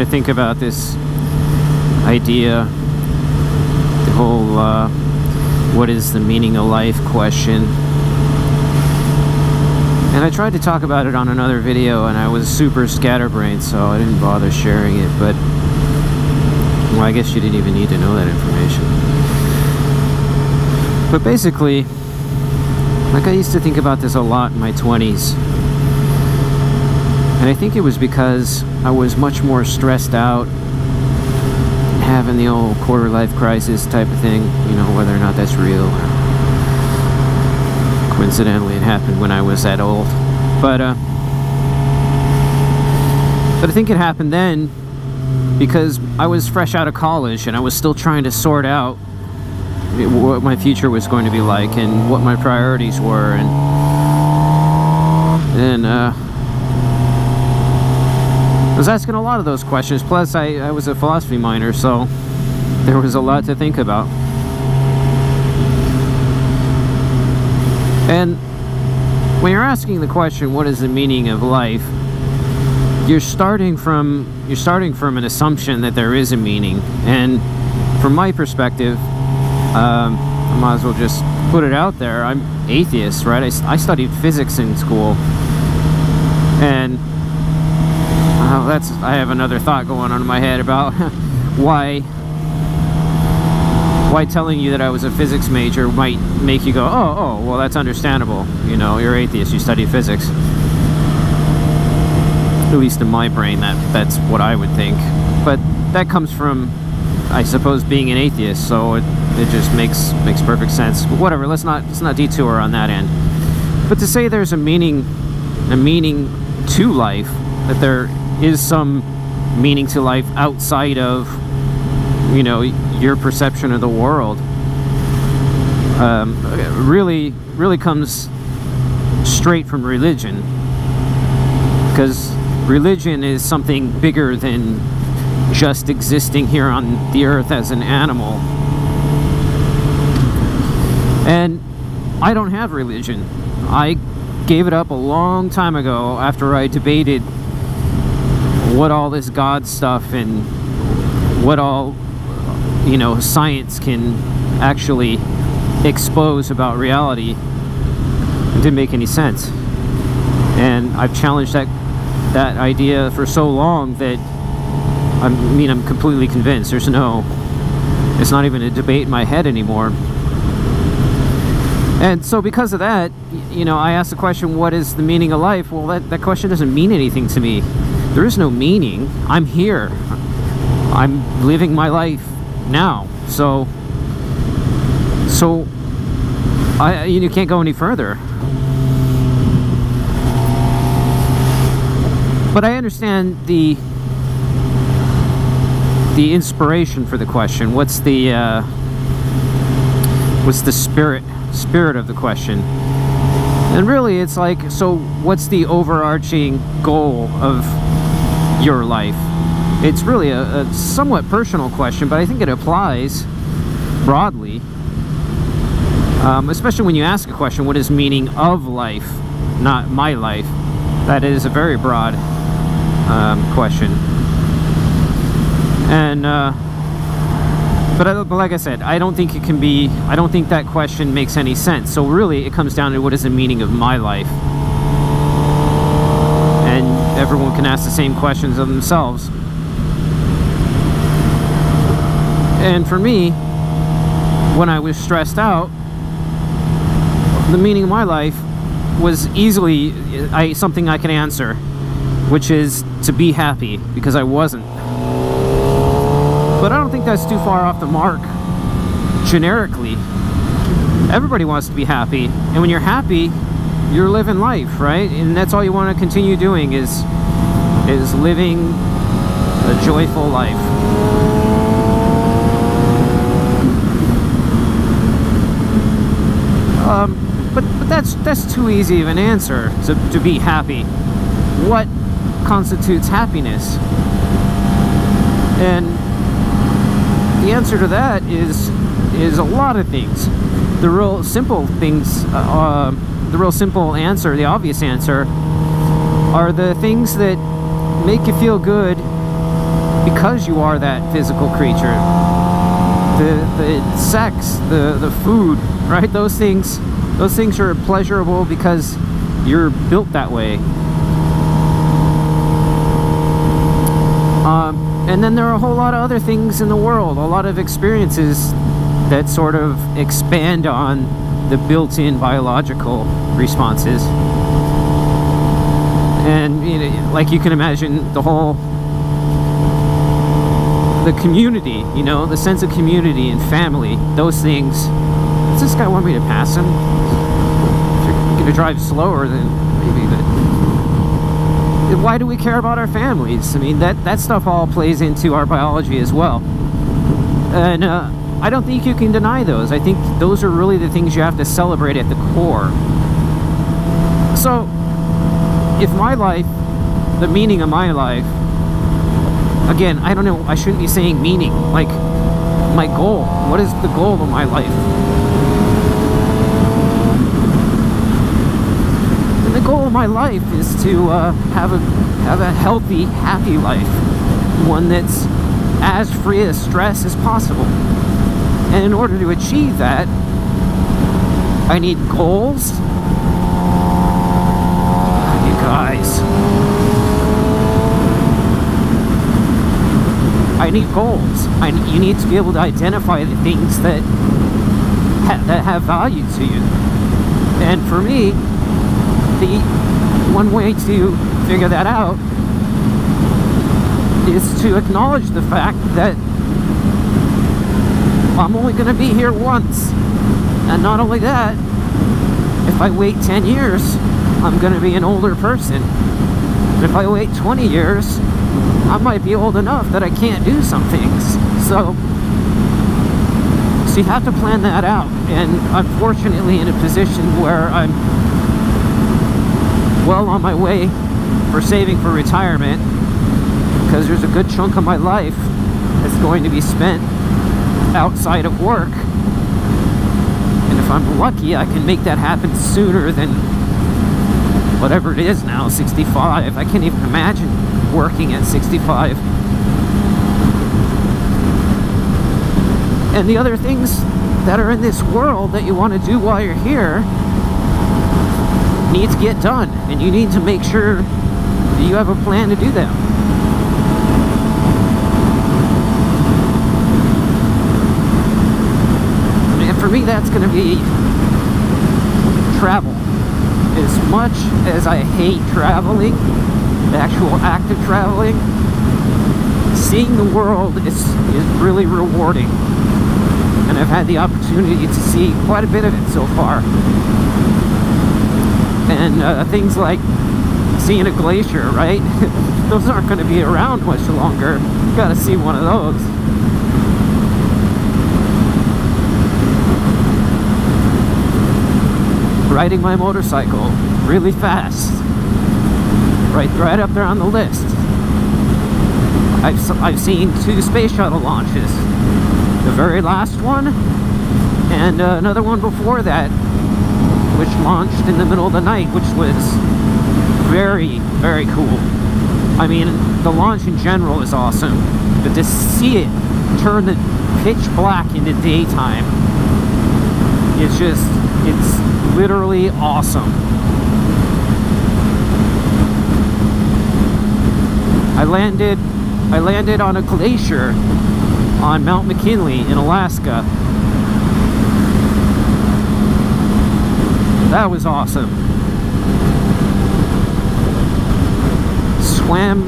to think about this idea, the whole what is the meaning of life question. And I tried to talk about it on another video, and I was super scatterbrained, so I didn't bother sharing it. But, well, I guess you didn't even need to know that information. But basically, like, I used to think about this a lot in my 20s. And I think it was because I was much more stressed out, having the old quarter-life crisis type of thing, you know, whether or not that's real. Coincidentally, it happened when I was that old. But I think it happened then because I was fresh out of college and I was still trying to sort out what my future was going to be like and what my priorities were, and I was asking a lot of those questions. Plus, I was a philosophy minor, so there was a lot to think about. And when you're asking the question, what is the meaning of life, you're starting from an assumption that there is a meaning. And from my perspective, I might as well just put it out there. I'm atheist, right? I studied physics in school, and I have another thought going on in my head about why telling you that I was a physics major might make you go, oh, well, that's understandable. You know, you're atheist, you study physics. At least in my brain, that's what I would think. But that comes from, I suppose, being an atheist, so it just makes perfect sense. But whatever, let's not detour on that end. But to say there's a meaning to life, that there is some meaning to life outside of, you know, your perception of the world, really comes straight from religion, because religion is something bigger than just existing here on the earth as an animal. And I don't have religion. I gave it up a long time ago after I debated what all this God stuff and what all, you know, science can actually expose about reality. It didn't make any sense. And I've challenged that idea for so long that I'm completely convinced. It's not even a debate in my head anymore. And so because of that, you know, I asked the question, what is the meaning of life? Well, that question doesn't mean anything to me. There is no meaning. I'm here. I'm living my life now. So you can't go any further. But I understand the inspiration for the question. What's the spirit of the question? And really, it's like, so what's the overarching goal of your life? It's really a somewhat personal question, but I think it applies broadly, especially when you ask a question, what is meaning of life, not my life? That is a very broad question. And but like I said, I don't think that question makes any sense. So really, it comes down to what is the meaning of my life. And everyone can ask the same questions of themselves. And for me, when I was stressed out, the meaning of my life was easily something I can answer, which is to be happy, because I wasn't. But I don't think that's too far off the mark, generically. Everybody wants to be happy, and when you're happy, you're living life, right? And that's all you want to continue doing is living a joyful life. But that's too easy of an answer, to be happy. What constitutes happiness? And the answer to that is a lot of things. The real simple things, the real simple answer, the obvious answer, are the things that make you feel good because you are that physical creature. The sex, the food, right? Those things are pleasurable because you're built that way. And then there are a whole lot of other things in the world, a lot of experiences that sort of expand on the built-in biological responses. And you know, like you can imagine, the community, you know, the sense of community and family, those things. Does this guy want me to pass him? If you're gonna drive slower, then maybe, but why do we care about our families? I mean, that stuff all plays into our biology as well. And I don't think you can deny those. I think those are really the things you have to celebrate at the core. So, if my life, the meaning of my life, again, I don't know, I shouldn't be saying meaning, like, my goal. What is the goal of my life? And the goal of my life is to have a healthy, happy life. One that's as free of stress as possible. And in order to achieve that, I need goals. You guys. I need goals. You need to be able to identify the things that have value to you. And for me, the one way to figure that out is to acknowledge the fact that I'm only going to be here once. And not only that, if I wait 10 years, I'm going to be an older person. But if I wait 20 years, I might be old enough that I can't do some things. So you have to plan that out. And I'm fortunately in a position where I'm well on my way for saving for retirement, because there's a good chunk of my life that's going to be spent outside of work. And if I'm lucky, I can make that happen sooner than whatever it is now, 65. I can't even imagine working at 65. And the other things that are in this world that you want to do while you're here need to get done, and you need to make sure that you have a plan to do them. And for me, that's going to be travel. As much as I hate traveling, the actual act of traveling, seeing the world is really rewarding. And I've had the opportunity to see quite a bit of it so far. And things like seeing a glacier, right? Those aren't going to be around much longer. You got to see one of those. Riding my motorcycle really fast, right up there on the list. I've seen 2 space shuttle launches, the very last one and another one before that, which launched in the middle of the night, which was very, very cool. I mean, the launch in general is awesome, but to see it turn the pitch black into daytime, it's literally awesome. I landed on a glacier on Mount McKinley in Alaska. That was awesome. Swam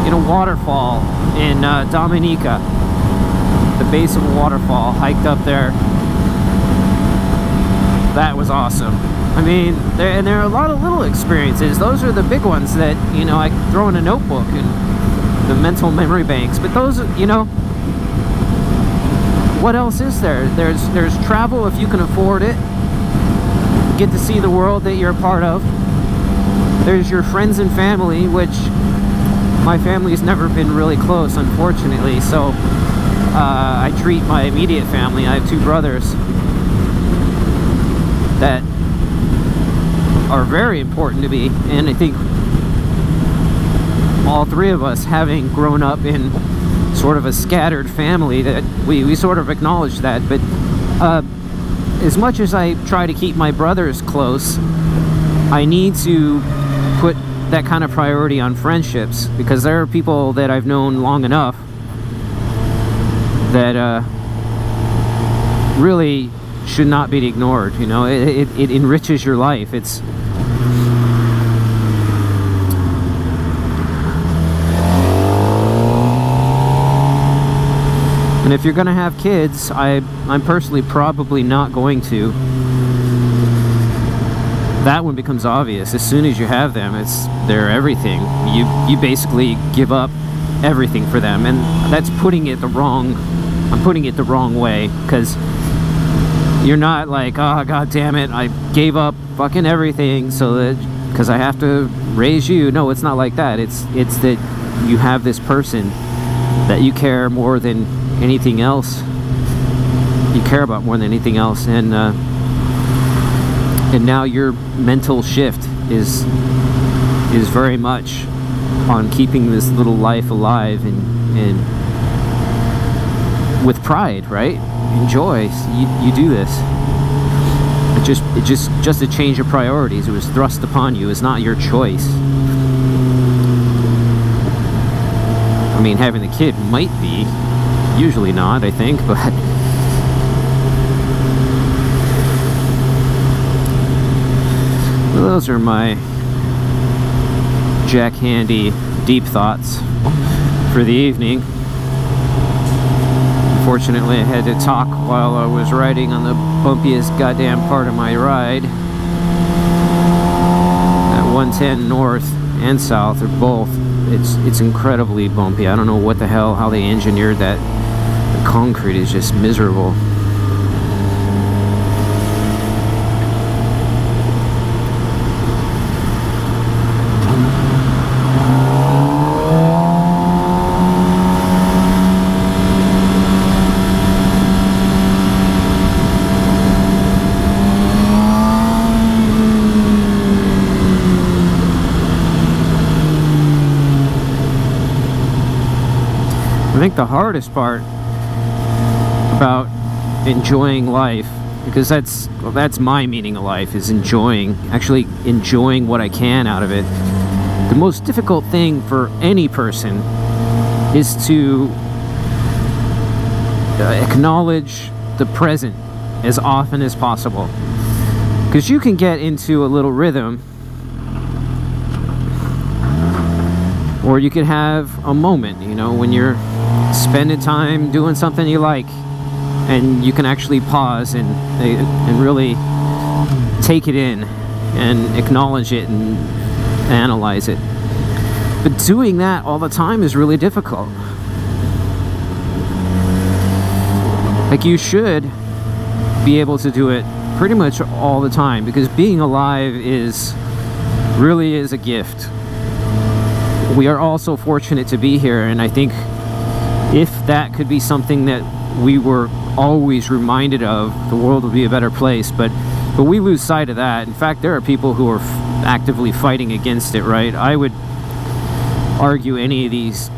in a waterfall in Dominica, the base of a waterfall, hiked up there. That was awesome. I mean, there are a lot of little experiences. Those are the big ones that, you know, I throw in a notebook and the mental memory banks. But those, you know, what else is there? There's travel if you can afford it. Get to see the world that you're a part of. There's your friends and family, which my family's never been really close, unfortunately. So I treat my immediate family. I have 2 brothers that are very important to me, and I think all three of us having grown up in sort of a scattered family, that we sort of acknowledge that. But as much as I try to keep my brothers close, I need to put that kind of priority on friendships, because there are people that I've known long enough that really should not be ignored. You know, it enriches your life. It's and if you're gonna have kids, I'm personally probably not going to. That one becomes obvious as soon as you have them. They're everything. You basically give up everything for them, and that's putting it the wrong. I'm putting it the wrong way, because you're not like, oh god damn it, I gave up fucking everything so that because I have to raise you. No, it's not like that. It's that you have this person that you care more than anything else. You care about more than anything else, and now your mental shift is very much on keeping this little life alive and with pride, right? Enjoy. You do this. It just a change of priorities. It was thrust upon you. It's not your choice. I mean, having the kid might be. Usually not, I think, but well, those are my Jack Handey deep thoughts for the evening. Unfortunately, I had to talk while I was riding on the bumpiest goddamn part of my ride. At 110 north and south are both. It's incredibly bumpy. I don't know what the hell, how they engineered that. The concrete is just miserable. I think the hardest part about enjoying life, because that's my meaning of life, is actually enjoying what I can out of it. The most difficult thing for any person is to acknowledge the present as often as possible, because you can get into a little rhythm, or you could have a moment, you know, when you're spending time doing something you like, and you can actually pause and really take it in and acknowledge it and analyze it. But doing that all the time is really difficult. Like, you should be able to do it pretty much all the time, because being alive really is a gift. We are all so fortunate to be here, and I think if that could be something that we were always reminded of, the world would be a better place. But we lose sight of that. In fact, there are people who are actively fighting against it, right? I would argue any of these